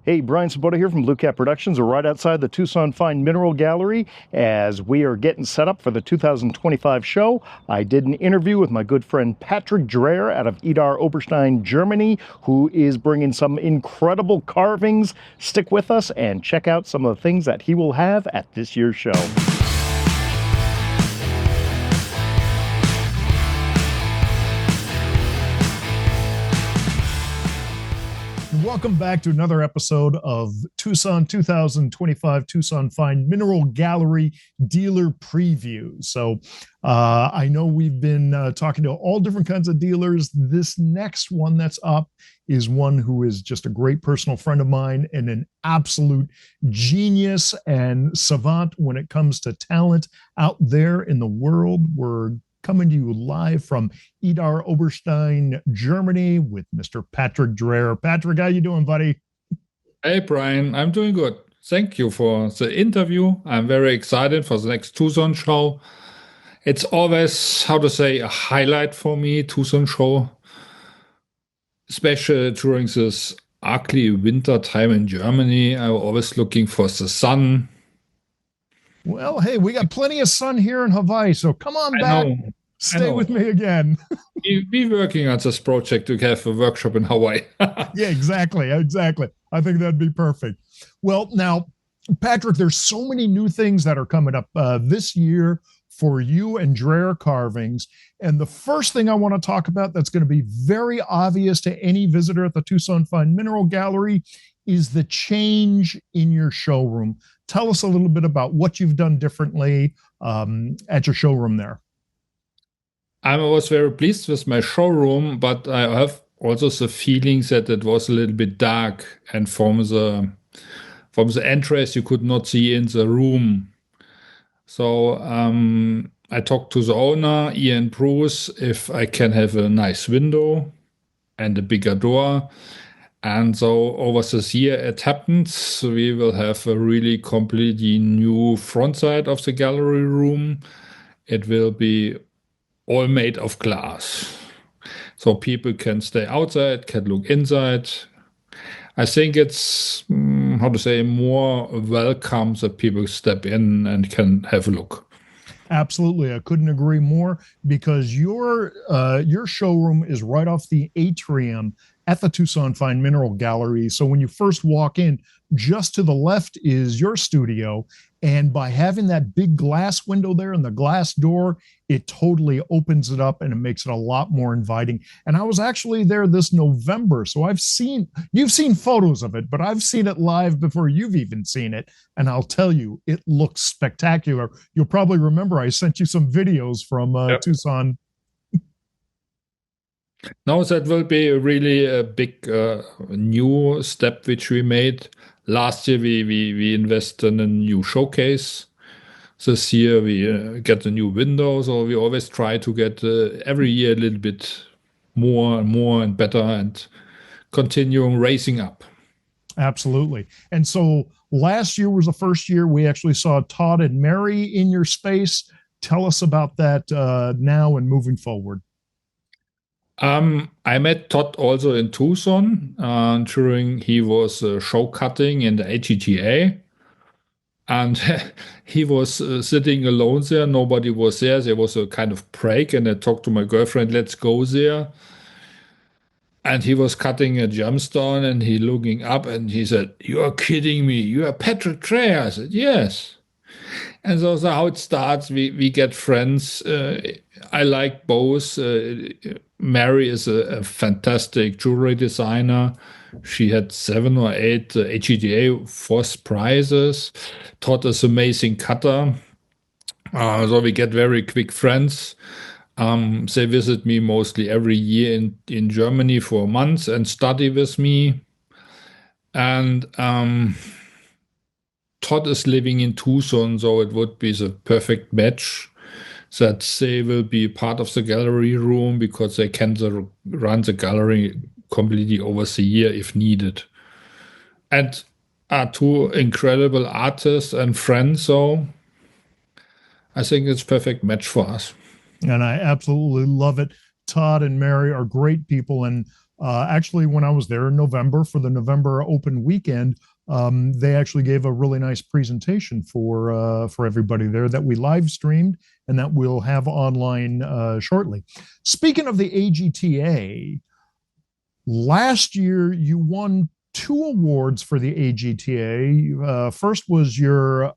Hey, Brian Sabota here from BlueCap Productions. We're right outside the Tucson Fine Mineral Gallery as we are getting set up for the 2025 show. I did an interview with my good friend Patrick Dreher out of Idar Oberstein, Germany, who is bringing some incredible carvings. Stick with us and check out some of the things that he will have at this year's show. Welcome back to another episode of Tucson 2025 Tucson Fine Mineral Gallery Dealer Preview. So I know we've been talking to all different kinds of dealers. This next one that's up is one who is just a great personal friend of mine and an absolute genius and savant when it comes to talent out there in the world. We're coming to you live from Idar Oberstein, Germany, with Mr. Patrick Dreher. Patrick, how you doing, buddy? Hey, Brian, I'm doing good. Thank you for the interview. I'm very excited for the next Tucson show. It's always, how to say, a highlight for me, Tucson show, especially during this ugly winter time in Germany. I'm always looking for the sun. Well, hey, we got plenty of sun here in Hawaii, so come on back. Stay with me again. We're working on this project to have a workshop in Hawaii. Yeah, exactly. I think that'd be perfect. Well, now, Patrick, there's so many new things that are coming up this year for you and Dreher Carvings. And the first thing I want to talk about that's going to be very obvious to any visitor at the Tucson Fine Mineral Gallery is the change in your showroom. Tell us a little bit about what you've done differently at your showroom there. I was very pleased with my showroom, but I have also the feeling that it was a little bit dark, and from the entrance you could not see in the room. So I talked to the owner, Ian Bruce, if I can have a nice window and a bigger door. And so over this year it happens. We will have a really completely new front side of the gallery room. It will be all made of glass. So people can stay outside, can look inside. I think it's, how to say, more welcome that people step in and can have a look. Absolutely. I couldn't agree more, because your showroom is right off the atrium at the Tucson Fine Mineral Gallery. So when you first walk in, just to the left is your studio. And by having that big glass window there and the glass door, it totally opens it up and it makes it a lot more inviting. And I was actually there this November, so you've seen photos of it, but I've seen it live before you've even seen it. And I'll tell you, it looks spectacular. You'll probably remember I sent you some videos from Tucson. Now that will be really a big new step which we made. Last year we invested in a new showcase. This year we get a new window. So we always try to get every year a little bit more and more and better, and continuing raising up. Absolutely. And so last year was the first year we actually saw Todd and Mary in your space. Tell us about that now and moving forward. I met Todd also in Tucson during he was show cutting in the AGA, and he was sitting alone there. Nobody was there. There was a kind of break, and I talked to my girlfriend, let's go there. And he was cutting a gemstone, and he looking up, and he said, "You are kidding me. You are Patrick Dreher." I said, "Yes." And so how it starts. We get friends. I like both. Mary is a fantastic jewelry designer. She had 7 or 8 AGA first prizes. Todd is amazing cutter. So we get very quick friends. They visit me mostly every year in Germany for months and study with me. And Todd is living in Tucson, so it would be the perfect match that they will be part of the gallery room, because they can run the gallery completely over the year if needed. And are 2 incredible artists and friends, so I think it's a perfect match for us. And I absolutely love it. Todd and Mary are great people, and Actually, when I was there in November for the November open weekend, they actually gave a really nice presentation for everybody there that we live streamed and that we'll have online shortly. Speaking of the AGTA, last year you won two awards for the AGTA. First was your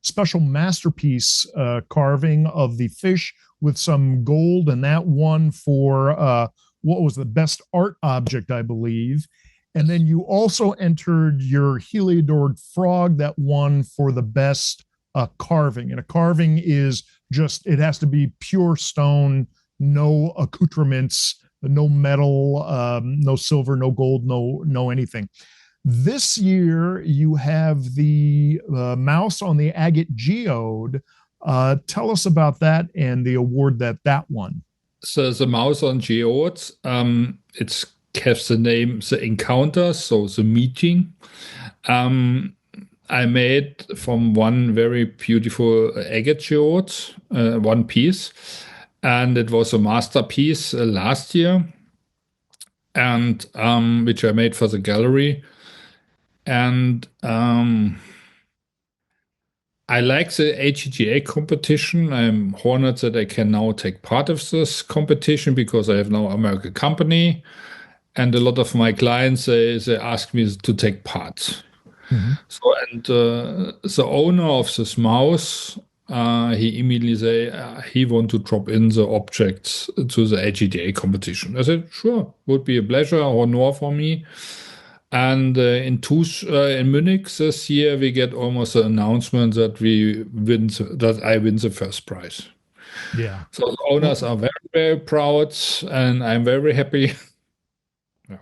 special masterpiece carving of the fish with some gold, and that won for what was the best art object, I believe. And then you also entered your heliodored frog that won for the best carving. And a carving is just, it has to be pure stone, no accoutrements, no metal, no silver, no gold, no anything. This year, you have the mouse on the agate geode. Tell us about that and the award that won. So the mouse on geodes, it's has the name the encounter, so the meeting. I made from one very beautiful agate geode, one piece, and it was a masterpiece last year, and which I made for the gallery. And I like the AGA competition. I'm honored that I can now take part of this competition because I have now American company, and a lot of my clients they ask me to take part. Mm-hmm. So and the owner of this mouse, he immediately say he want to drop in the objects to the AGA competition. I said sure, would be a pleasure, honor for me. And in Munich this year, we get almost an announcement that that I win the first prize. Yeah. So the owners are very, very proud, and I'm very happy. Yeah.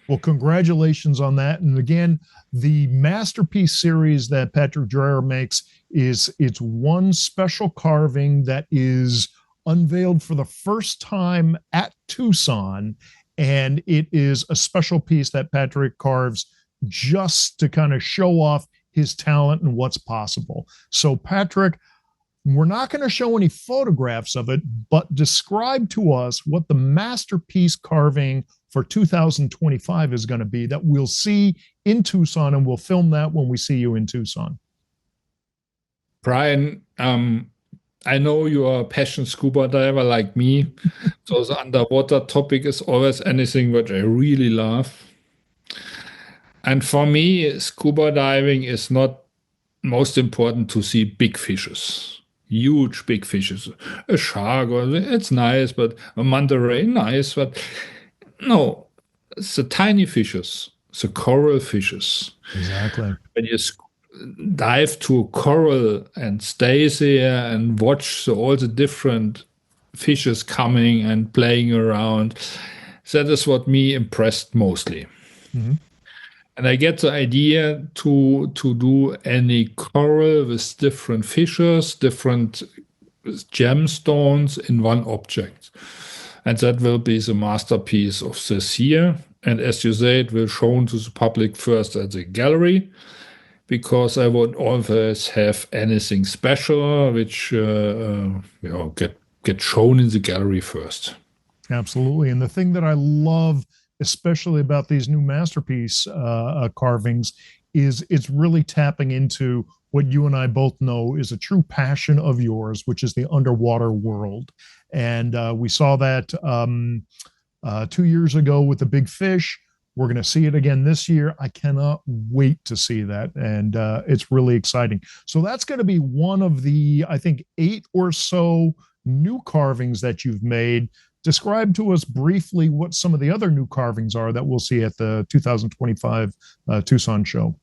Well, congratulations on that. And again, the masterpiece series that Patrick Dreher makes it's one special carving that is unveiled for the first time at Tucson, and it is a special piece that Patrick carves just to kind of show off his talent and what's possible. So, Patrick, we're not going to show any photographs of it, but describe to us what the masterpiece carving for 2025 is going to be that we'll see in Tucson, and we'll film that when we see you in Tucson. Brian, I know you are a passionate scuba diver like me, so the underwater topic is always anything which I really love. And for me, scuba diving is not most important to see big fishes, huge big fishes. A shark, or it's nice, but a manta ray, nice, but no, it's the tiny fishes, the coral fishes. Exactly. When you dive to a coral and stay there and watch all the different fishes coming and playing around, that is what me impressed mostly. Mm-hmm. And I get the idea to do any coral with different fishes, different gemstones in one object. And that will be the masterpiece of this year. And as you say, it will shown to the public first at the gallery, because I won't always have anything special which get shown in the gallery first. Absolutely. And the thing that I love, especially about these new masterpiece carvings, is it's really tapping into what you and I both know is a true passion of yours, which is the underwater world. And we saw that 2 years ago with the big fish. We're going to see it again this year. I cannot wait to see that. And it's really exciting. So that's going to be one of the, I think, 8 or so new carvings that you've made. Describe to us briefly what some of the other new carvings are that we'll see at the 2025 Tucson show.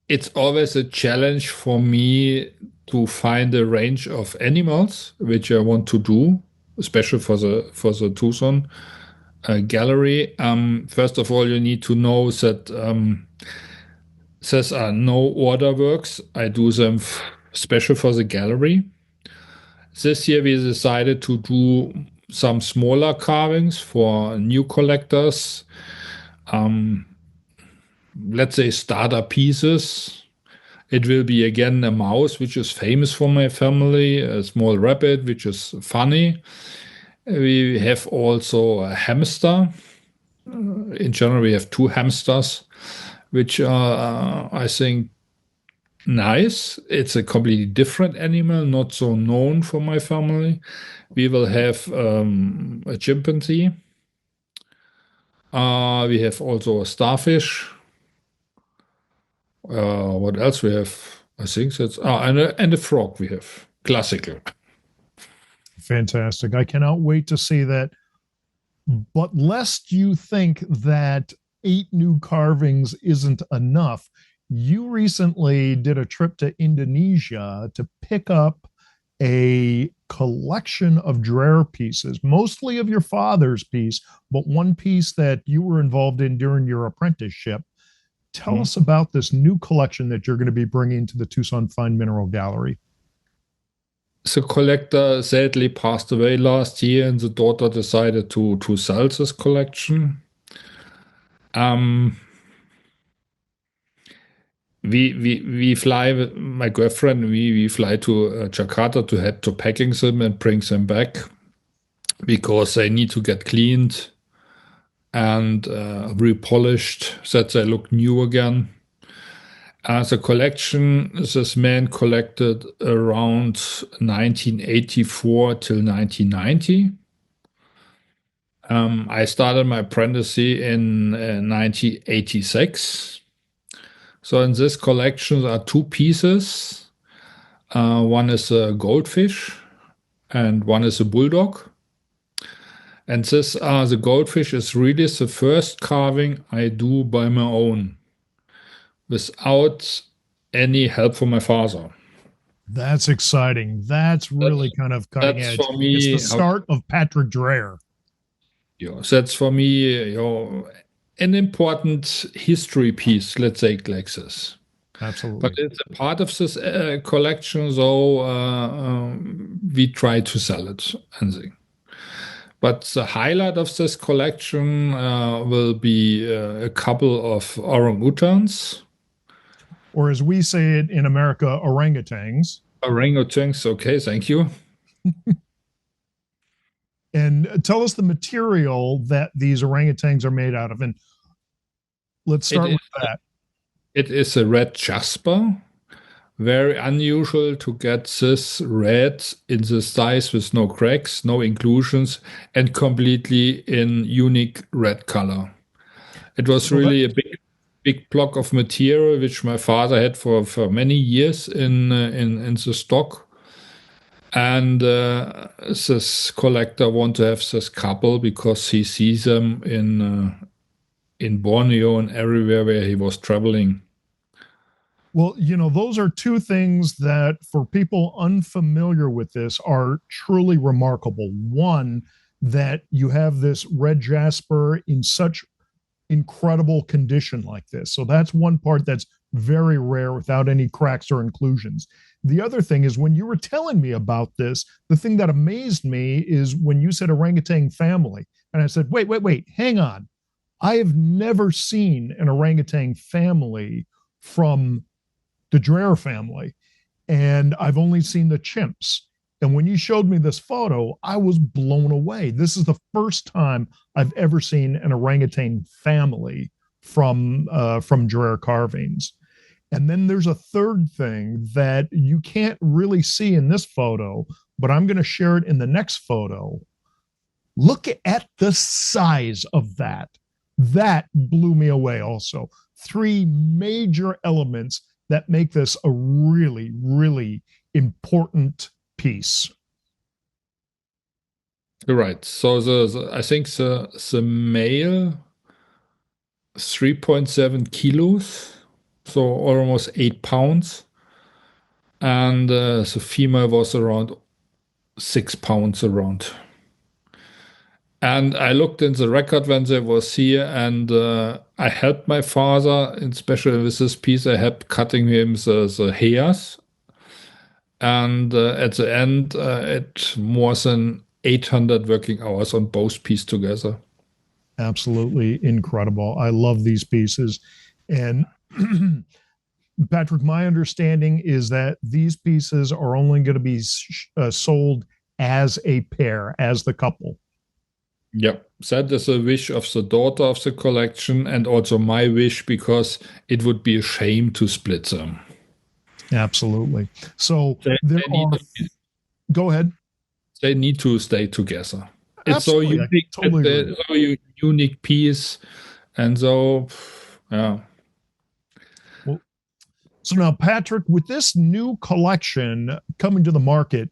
It's always a challenge for me to find a range of animals which I want to do, especially for the Tucson gallery. First of all, you need to know that these are no order works. I do them special for the gallery. This year we decided to do some smaller carvings for new collectors. Let's say starter pieces. It will be again a mouse, which is famous for my family, a small rabbit, which is funny. We have also a hamster. In general, we have two hamsters, which are, I think, nice. It's a completely different animal, not so known for my family. We will have a chimpanzee. We have also a starfish. What else we have? I think that's and a frog we have. Classical. Fantastic. I cannot wait to see that. But lest you think that 8 new carvings isn't enough, you recently did a trip to Indonesia to pick up a collection of Dreher pieces, mostly of your father's piece, but one piece that you were involved in during your apprenticeship. Tell us about this new collection that you're going to be bringing to the Tucson Fine Mineral Gallery. The collector sadly passed away last year, and the daughter decided to sell this collection. We fly with my girlfriend. We fly to Jakarta to head to packing them and bring them back because they need to get cleaned and repolished, that they look new again. The collection, this man collected around 1984 till 1990. I started my apprenticeship in 1986. So in this collection there are two pieces. One is a goldfish and one is a bulldog. And this the goldfish is really the first carving I do by my own, without any help from my father. That's exciting. That's really kind of cutting edge. For me, it's the start of Patrick Dreher. Yeah, that's for me, an important history piece, let's say it like this. Absolutely. But it's a part of this collection, so we try to sell it and thing. But the highlight of this collection will be a couple of orangutans. Or as we say it in America, orangutans. Orangutans, okay, thank you. And tell us the material that these orangutans are made out of. And let's start with that. It is a red jasper. Very unusual to get this red in the size with no cracks, no inclusions, and completely in unique red color. It was really a big block of material which my father had for many years in the stock. And this collector want to have this couple because he sees them in Borneo and everywhere where he was traveling. Well, those are two things that for people unfamiliar with this are truly remarkable. One, that you have this red jasper in such incredible condition like this. So that's one part that's very rare without any cracks or inclusions. The other thing is when you were telling me about this, the thing that amazed me is when you said orangutan family. And I said, wait, hang on. I have never seen an orangutan family from the Dreher family, and I've only seen the chimps. And when you showed me this photo, I was blown away. This is the first time I've ever seen an orangutan family from Dreher carvings. And then there's a third thing that you can't really see in this photo, but I'm going to share it in the next photo. Look at the size of that. That blew me away also. 3 major elements that make this a really, really important piece. Right. So I think the male 3.7 kilos, so almost 8 pounds, and the female was around 6 pounds around. And I looked in the record when they was here, and I helped my father, especially with this piece. I helped cutting him the hairs, and at the end, it more than 800 working hours on both pieces together. Absolutely incredible. I love these pieces, and Patrick, my understanding is that these pieces are only going to be sold as a pair, as the couple. Yep, that is a wish of the daughter of the collection and also my wish because it would be a shame to split them. Absolutely. So they need, go ahead. They need to stay together. It's Absolutely. so unique, Totally so unique piece, and so yeah. Well, so now, Patrick, with this new collection coming to the market,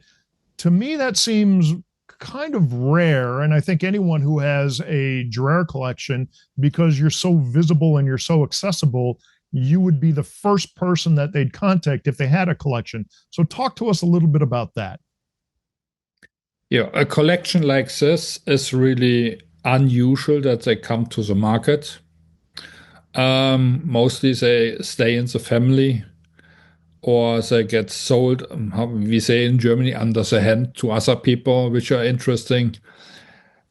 to me that seems kind of rare. And I think anyone who has a Dreher collection, because you're so visible and you're so accessible, you would be the first person that they'd contact if they had a collection. So talk to us a little bit about that. Yeah, a collection like this is really unusual that they come to the market. Mostly they stay in the family or they get sold, how we say in Germany, under the hand to other people, which are interesting.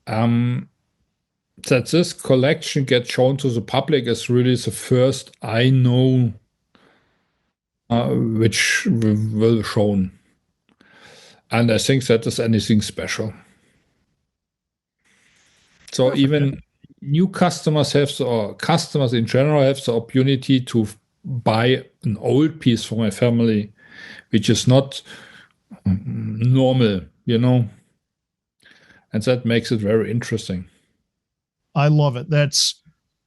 That this collection gets shown to the public is really the first I know which will shown. And I think that is anything special. So perfect. Even new customers have or customers in general have the opportunity to buy an old piece for my family, which is not normal, and that makes it very interesting. I love it. That's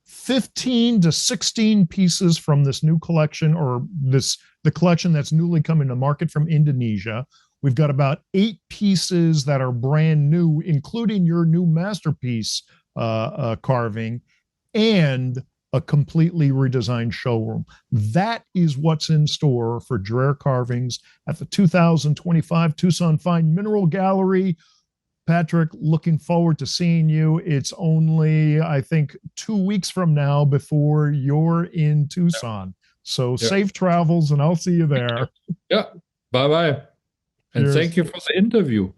15 to 16 pieces from this new collection, or the collection that's newly coming to market from Indonesia. We've got about 8 pieces that are brand new, including your new masterpiece carving, and a completely redesigned showroom. That is what's in store for Dreher Carvings at the 2025 Tucson Fine Mineral Gallery. Patrick, looking forward to seeing you. It's only, I think, 2 weeks from now before you're in Tucson. So safe travels, and I'll see you there. Yeah. Bye-bye. And thank you for the interview.